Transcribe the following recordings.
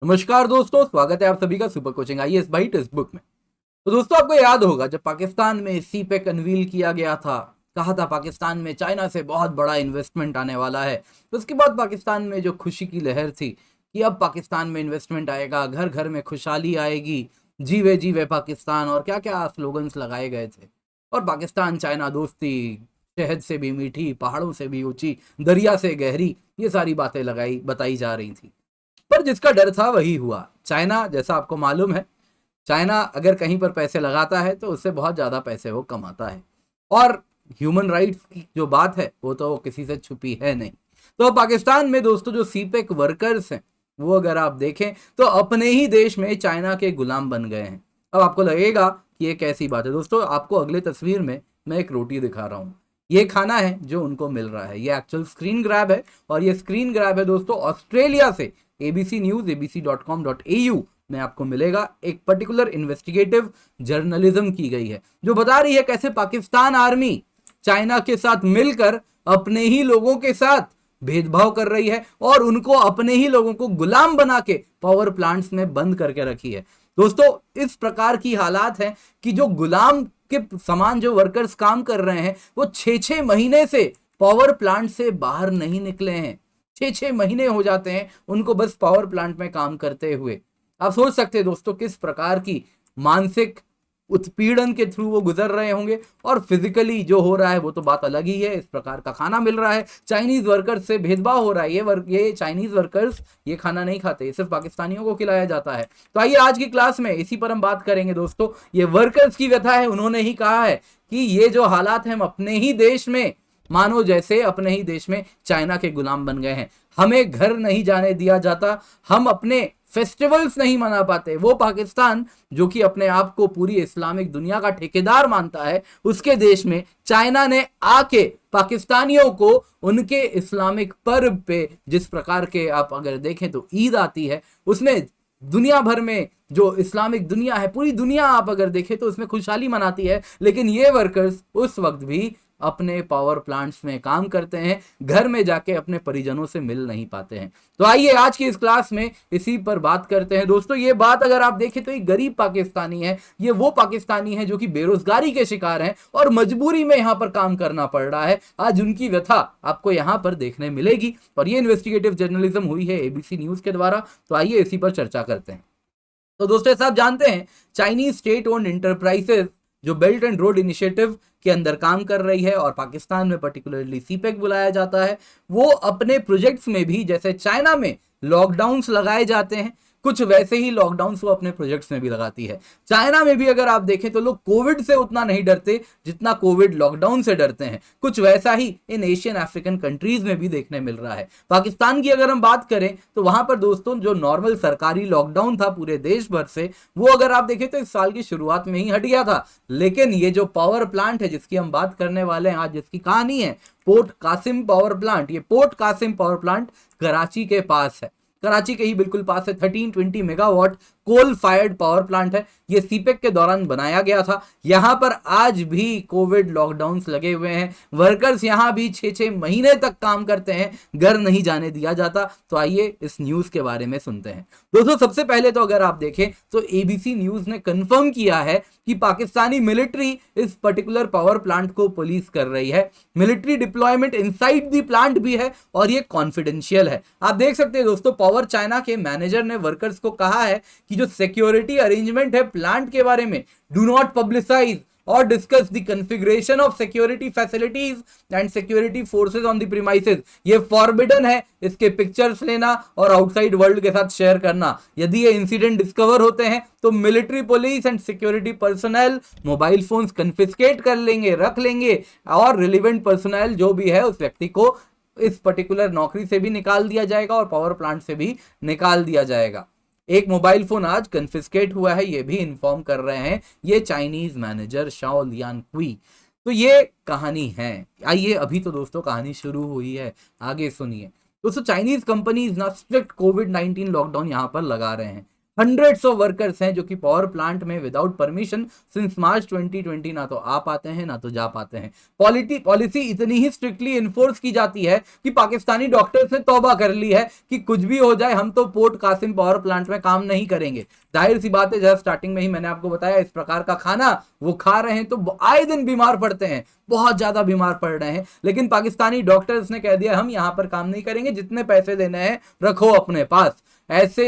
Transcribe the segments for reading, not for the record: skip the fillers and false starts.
नमस्कार दोस्तों, स्वागत है आप सभी का super coaching IAS by text book में। तो दोस्तों, आपको याद होगा जब पाकिस्तान में सीपेक अनवील किया गया था, कहा था पाकिस्तान में चाइना से बहुत बड़ा इन्वेस्टमेंट आने वाला है। तो उसके बाद पाकिस्तान में जो खुशी की लहर थी कि अब पाकिस्तान में इन्वेस्टमेंट आएगा, घर घर में खुशहाली आएगी, जीवे जीवे पाकिस्तान और क्या क्या स्लोगन्स लगाए गए थे। और पाकिस्तान चाइना दोस्ती शहद से भी मीठी, पहाड़ों से भी ऊंची, दरिया से गहरी, ये सारी बातें लगाई बताई जा रही थी। पर जिसका डर था वही हुआ। चाइना, जैसा आपको मालूम है, चाइना अगर कहीं पर पैसे लगाता है तो उससे बहुत ज़्यादा पैसे वो कमाता है। और ह्यूमन राइट्स की जो बात है वो तो किसी से छुपी है नहीं। तो पाकिस्तान में दोस्तों जो सीपेक वर्कर्स हैं वो अगर आप देखें तो अपने ही देश में चाइना के गुलाम बन गए हैं। अब आपको लगेगा कि ये कैसी बात है। दोस्तों, आपको अगले तस्वीर में मैं एक रोटी दिखा रहा हूँ। ये खाना है जो उनको मिल रहा है। ये एक्चुअल स्क्रीन ग्रैब है और ये स्क्रीन ग्रैब है दोस्तों ऑस्ट्रेलिया से। एबीसी न्यूज abc.com.au में आपको मिलेगा। एक पर्टिकुलर इन्वेस्टिगेटिव जर्नलिज्म की गई है जो बता रही है कैसे पाकिस्तान आर्मी चाइना के साथ मिलकर अपने ही लोगों के साथ भेदभाव कर रही है और उनको अपने ही लोगों को गुलाम बना के पावर प्लांट्स में बंद करके रखी है। दोस्तों, इस प्रकार की हालात है कि जो गुलाम के समान जो वर्कर्स काम कर रहे हैं वो 6-6 महीने से पावर प्लांट से बाहर नहीं निकले हैं। 6-6 महीने हो जाते हैं उनको बस पावर प्लांट में काम करते हुए। आप सोच सकते हैं दोस्तों किस प्रकार की मानसिक उत्पीड़न के थ्रू वो गुजर रहे होंगे। और फिजिकली जो हो रहा है वो तो बात अलग ही है। इस प्रकार का खाना मिल रहा है, चाइनीज वर्कर्स से भेदभाव हो रहा है। ये चाइनीज वर्कर्स ये खाना नहीं खाते, सिर्फ पाकिस्तानियों को खिलाया जाता है। तो आइए आज की क्लास में इसी पर हम बात करेंगे। दोस्तों, ये वर्कर्स की व्यथा है। उन्होंने ही कहा है कि ये जो हालात है हम अपने ही देश में, मानो जैसे अपने ही देश में चाइना के गुलाम बन गए हैं। हमें घर नहीं जाने दिया जाता, हम अपने फेस्टिवल्स नहीं मना पाते। वो पाकिस्तान जो कि अपने आप को पूरी इस्लामिक दुनिया का ठेकेदार मानता है, उसके देश में चाइना ने आके पाकिस्तानियों को उनके इस्लामिक पर्व पे, जिस प्रकार के आप अगर देखें तो ईद आती है, उसमें दुनिया भर में जो इस्लामिक दुनिया है, पूरी दुनिया आप अगर देखें तो उसमें खुशहाली मनाती है। लेकिन ये वर्कर्स उस वक्त भी अपने पावर प्लांट्स में काम करते हैं, घर में जाके अपने परिजनों से मिल नहीं पाते हैं। तो आइए आज की इस क्लास में इसी पर बात करते हैं। दोस्तों, ये बात अगर आप देखें तो एक गरीब पाकिस्तानी है, ये वो पाकिस्तानी है जो कि बेरोजगारी के शिकार हैं और मजबूरी में यहां पर काम करना पड़ रहा है। आज उनकी व्यथा आपको यहां पर देखने मिलेगी और ये इन्वेस्टिगेटिव जर्नलिज्म हुई है एबीसी न्यूज के द्वारा। तो आइए इसी पर चर्चा करते हैं। तो दोस्तों, साहब जानते हैं चाइनीज स्टेट ओन्ड इंटरप्राइजेस जो बेल्ट एंड रोड इनिशिएटिव के अंदर काम कर रही है और पाकिस्तान में पर्टिकुलरली सीपेक बुलाया जाता है, वो अपने प्रोजेक्ट्स में भी जैसे चाइना में लॉकडाउन्स लगाए जाते हैं, कुछ वैसे ही लॉकडाउन्स वो अपने प्रोजेक्ट्स में भी लगाती है। चाइना में भी अगर आप देखें तो लोग कोविड से उतना नहीं डरते जितना कोविड लॉकडाउन से डरते हैं। कुछ वैसा ही इन एशियन अफ्रीकन कंट्रीज में भी देखने मिल रहा है। पाकिस्तान की अगर हम बात करें तो वहां पर दोस्तों जो नॉर्मल सरकारी लॉकडाउन था पूरे देश भर से, वो अगर आप देखें तो इस साल की शुरुआत में ही हट गया था। लेकिन ये जो पावर प्लांट है जिसकी हम बात करने वाले हैं आज, जिसकी कहानी है पोर्ट कासिम पावर प्लांट, ये port Qasim power plant Karachi के पास है, कराची के ही बिल्कुल पास है। 1320 megawatt coal fired power plant है। ये सीपेक के दौरान बनाया गया था। यहां पर आज भी कोविड लॉकडाउन्स लगे हुए हैं। वर्कर्स यहां भी 6-6 महीने तक काम करते हैं, घर नहीं जाने दिया जाता। तो आइए इस न्यूज के बारे में सुनते हैं। दोस्तों, सबसे पहले तो अगर आप देखें तो एबीसी न्यूज ने कंफर्म किया है कि पाकिस्तानी मिलिट्री इस पर्टिकुलर पावर प्लांट को पुलिस कर रही है। Military deployment inside the plant भी है और ये कॉन्फिडेंशियल है। आप देख सकते हैं दोस्तों, पावर चाइना के मैनेजर ने वर्कर्स को कहा है कि जो सिक्योरिटी अरेंजमेंट है प्लांट के बारे में, डू नॉट पब्लिसाइज और discuss the configuration of security facilities and security forces on the premises. ये फॉरबिडन है इसके पिक्चर्स लेना और आउटसाइड वर्ल्ड के साथ शेयर करना। यदि ये इंसिडेंट डिस्कवर होते हैं तो military police and security personal mobile phones confiscate कर लेंगे, रख लेंगे और रिलेवेंट पर्सनल जो भी है उस व्यक्ति को इस पर्टिकुलर नौकरी से भी निकाल दिया जाएगा और पावर प्लांट से भी निकाल दिया जाएगा। एक मोबाइल फोन आज कन्फिस्केट हुआ है, ये भी इन्फॉर्म कर रहे हैं ये चाइनीज मैनेजर शाओ लियान क्वी। तो ये कहानी है। आइए, अभी तो दोस्तों कहानी शुरू हुई है, आगे सुनिए। दोस्तों, चाइनीज कंपनीज ना स्ट्रिक्ट कोविड-19 लॉकडाउन यहां पर लगा रहे हैं। हंड्रेड्स ऑफ वर्कर्स हैं जो कि पावर प्लांट में विदाउट परमिशन सिंस मार्च 2020 ना तो आ पाते हैं ना तो जा पाते हैं। पॉलिसी इतनी ही स्ट्रिक्टली इन्फोर्स की जाती है कि पाकिस्तानी डॉक्टर्स ने तौबा कर ली है कि कुछ भी हो जाए हम तो पोर्ट कासिम पावर प्लांट में काम नहीं करेंगे। जाहिर सी बात है, जैसे स्टार्टिंग में ही मैंने आपको बताया, इस प्रकार का खाना वो खा रहे हैं तो आए दिन बीमार पड़ते हैं, बहुत ज्यादा बीमार पड़ रहे हैं। लेकिन पाकिस्तानी डॉक्टर्स ने कह दिया हम यहां पर काम नहीं करेंगे, जितने पैसे देने हैं रखो अपने पास। ऐसे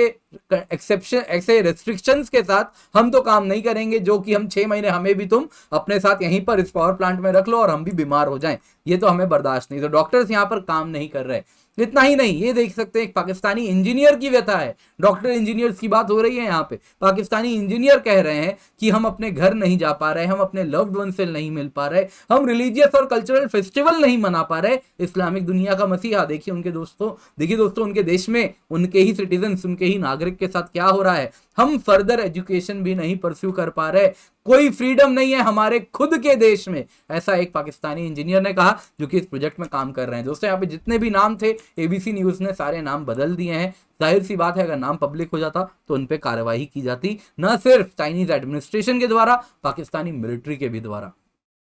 एक्सेप्शन, ऐसे रेस्ट्रिक्शंस के साथ हम तो काम नहीं करेंगे, जो कि हम 6 महीने हमें भी तुम अपने साथ यहीं पर इस पावर प्लांट में रख लो और हम भी बीमार हो जाएं, ये तो हमें बर्दाश्त नहीं। तो डॉक्टर्स यहां पर काम नहीं कर रहे। इतना ही नहीं, ये देख सकते हैं एक पाकिस्तानी इंजीनियर की व्यथा है। डॉक्टर इंजीनियर्स की बात हो रही है यहाँ पे। पाकिस्तानी इंजीनियर कह रहे हैं कि हम अपने घर नहीं जा पा रहे, हम अपने लव्ड वन से नहीं मिल पा रहे, हम रिलीजियस और कल्चरल फेस्टिवल नहीं मना पा रहे। इस्लामिक दुनिया का मसीहा देखिए उनके दोस्तों, देखिए दोस्तों उनके देश में उनके ही सिटीजन, उनके ही नागरिक के साथ क्या हो रहा है। हम फर्दर एजुकेशन भी नहीं परस्यू कर पा रहे, कोई फ्रीडम नहीं है हमारे खुद के देश में, ऐसा एक पाकिस्तानी इंजीनियर ने कहा जो कि इस प्रोजेक्ट में काम कर रहे हैं। दोस्तों यहाँ पे जितने भी नाम थे एबीसी न्यूज ने सारे नाम बदल दिए हैं। जाहिर सी बात है अगर नाम पब्लिक हो जाता तो उन पे कार्रवाई की जाती, न सिर्फ चाइनीज एडमिनिस्ट्रेशन के द्वारा, पाकिस्तानी मिलिट्री के भी द्वारा।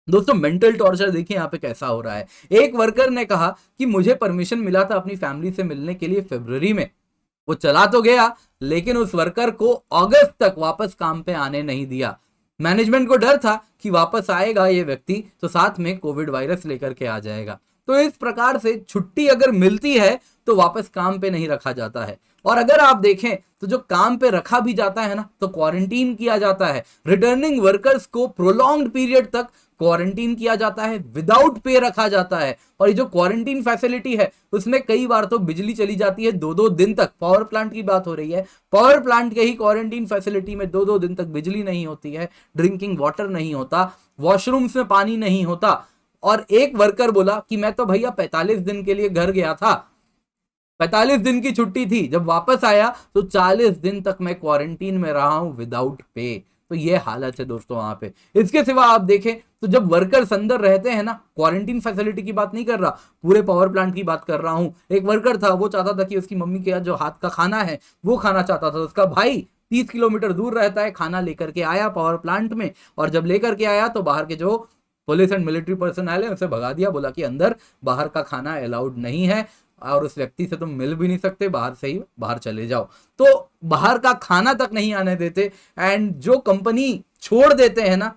दोस्तों मेंटल टॉर्चर देखिए यहाँ पे कैसा हो रहा है। एक वर्कर ने कहा कि मुझे परमिशन मिला था अपनी फैमिली से मिलने के लिए फरवरी में, वो चला तो गया लेकिन उस वर्कर को अगस्त तक वापस काम पे आने नहीं दिया। मैनेजमेंट को डर था कि वापस आएगा ये व्यक्ति तो साथ में कोविड वायरस लेकर के आ जाएगा। तो इस प्रकार से छुट्टी अगर मिलती है तो वापस काम पे नहीं रखा जाता है। और अगर आप देखें तो जो काम पे रखा भी जाता है ना तो क्वारंटीन किया जाता है। रिटर्निंग वर्कर्स को प्रोलॉन्ग्ड पीरियड तक क्वारंटीन किया जाता है, विदाउट पे रखा जाता है। और ये जो क्वारंटीन फैसिलिटी है उसमें कई बार तो बिजली चली जाती है 2-2 दिन तक। पावर प्लांट की बात हो रही है, पावर प्लांट के ही क्वारंटीन फैसिलिटी में 2-2 दिन तक बिजली नहीं होती है, ड्रिंकिंग वाटर नहीं होता, वॉशरूम्स में पानी नहीं होता। और एक वर्कर बोला कि मैं तो भैया 45 दिन के लिए घर गया था, 45 दिन की छुट्टी थी, जब वापस आया तो 40 दिन तक मैं क्वारंटीन में रहा हूं विदाउट पे। तो ये हालत है दोस्तों वहां पे। इसके सिवा आप देखें तो जब वर्कर्स अंदर रहते हैं ना, क्वारंटीन फैसिलिटी की बात नहीं कर रहा, पूरे पावर प्लांट की बात कर रहा हूं। एक वर्कर था, वो चाहता था कि उसकी मम्मी के जो हाथ का खाना है वो खाना चाहता था। उसका भाई 30 किलोमीटर दूर रहता है, खाना लेकर के आया पावर प्लांट में, और जब लेकर के आया तो बाहर के जो पुलिस एंड मिलिट्री पर्सनल है उसे भगा दिया, बोला कि अंदर बाहर का खाना अलाउड नहीं है और उस व्यक्ति से तुम मिल भी नहीं सकते, बाहर से ही बाहर चले जाओ। तो बाहर का खाना तक नहीं आने देते। एंड जो कंपनी छोड़ देते हैं ना,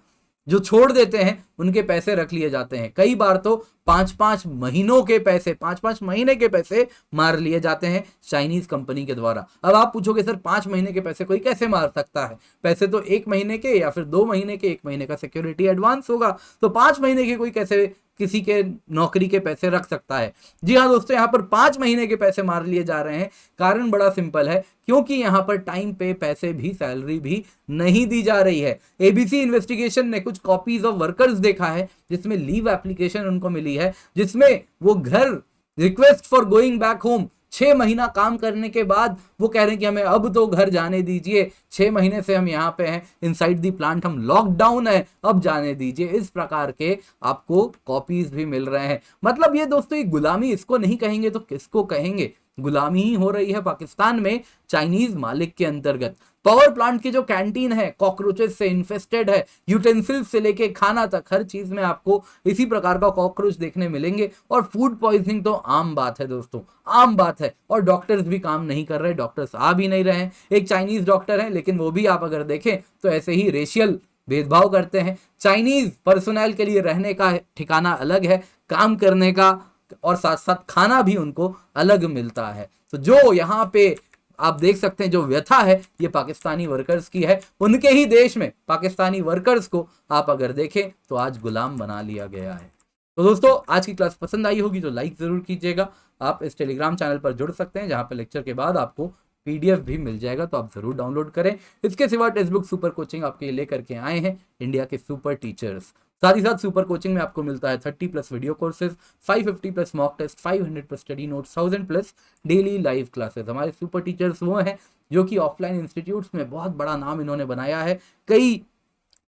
जो छोड़ देते हैं उनके पैसे रख लिए जाते हैं। कई बार तो 5-5 महीनों के पैसे, 5-5 महीने के पैसे मार लिए जाते हैं चाइनीज कंपनी के द्वारा। अब आप पूछोगे सर 5 महीने के पैसे कोई कैसे मार सकता है? पैसे तो 1 महीने के या फिर 2 महीने के, 1 महीने का सिक्योरिटी एडवांस होगा, तो 5 महीने के कोई कैसे किसी के नौकरी के पैसे रख सकता है? जी हाँ दोस्तों, यहाँ पर 5 महीने के पैसे मार लिए जा रहे हैं। कारण बड़ा सिंपल है, क्योंकि यहाँ पर टाइम पे पैसे भी, सैलरी भी नहीं दी जा रही है। एबीसी इन्वेस्टिगेशन ने कुछ कॉपीज ऑफ वर्कर्स देखा है जिसमें लीव एप्लीकेशन उनको मिली है, जिसमें वो घर request for going back home 6 महीना काम करने के बाद वो कह रहे हैं कि हमें अब तो घर जाने दीजिए, 6 महीने से हम यहाँ पे हैं, इनसाइड दी प्लांट हम लॉकडाउन है, अब जाने दीजिए। इस प्रकार के आपको कॉपीज भी मिल रहे हैं। मतलब ये दोस्तों ये गुलामी, इसको नहीं कहेंगे तो किसको कहेंगे? गुलामी ही हो रही है पाकिस्तान में चाइनीज मालिक के अंतर्गत। पावर प्लांट की जो कैंटीन है कॉकरोचेस से इन्फेस्टेड है, यूटेंसिल्स से लेके खाना तक, हर चीज में आपको इसी प्रकार का कॉकरोच देखने मिलेंगे। और फूड पॉइजनिंग तो आम बात है दोस्तों, आम बात है। और डॉक्टर्स भी काम नहीं कर रहे, डॉक्टर्स आ भी नहीं रहे हैं। एक चाइनीज डॉक्टर है लेकिन वो भी आप अगर देखें तो ऐसे ही रेशियल भेदभाव करते हैं। चाइनीज पर्सनल के लिए रहने का ठिकाना अलग है, काम करने का और साथ साथ खाना भी उनको अलग मिलता है। तो जो यहाँ पे आप देख सकते हैं जो व्यथा है ये पाकिस्तानी वर्कर्स की है। उनके ही देश में पाकिस्तानी वर्कर्स को आप अगर देखें तो आज गुलाम बना लिया गया है। तो दोस्तों आज की क्लास पसंद आई होगी तो लाइक जरूर कीजिएगा। आप इस टेलीग्राम चैनल पर जुड़ सकते हैं जहां पर लेक्चर के बाद आपको पीडीएफ भी मिल जाएगा, तो आप जरूर डाउनलोड करें। इसके सिवा टेक्स्ट बुक सुपर कोचिंग आपके लिए लेकर के आए हैं इंडिया के सुपर टीचर्स। साथ ही साथ सुपर कोचिंग में आपको मिलता है 30+ video courses, 550+ mock test, 500+ study notes, 1000+ daily live classes. हमारे सुपर टीचर्स वो हैं जो कि ऑफलाइन इंस्टीट्यूट्स में बहुत बड़ा नाम इन्होंने बनाया है, कई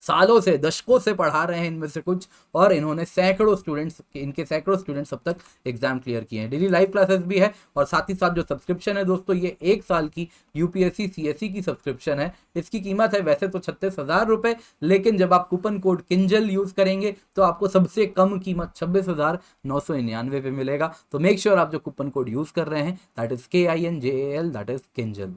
सालों से, दशकों से पढ़ा रहे हैं इनमें से कुछ, और इन्होंने सैकड़ों स्टूडेंट्स अब तक एग्जाम क्लियर किए हैं। डेली लाइव क्लासेस भी है, और साथ ही साथ जो सब्सक्रिप्शन है दोस्तों, ये 1 साल की यूपीएससी सीएससी की सब्सक्रिप्शन है। इसकी कीमत है वैसे तो 36,000 रुपए, लेकिन जब आप कूपन कोड किंजल यूज करेंगे तो आपको सबसे कम कीमत 26,999 पे मिलेगा। तो मेक श्योर आप जो कूपन कोड यूज कर रहे हैं, that is KINJAL, that is Kinjal.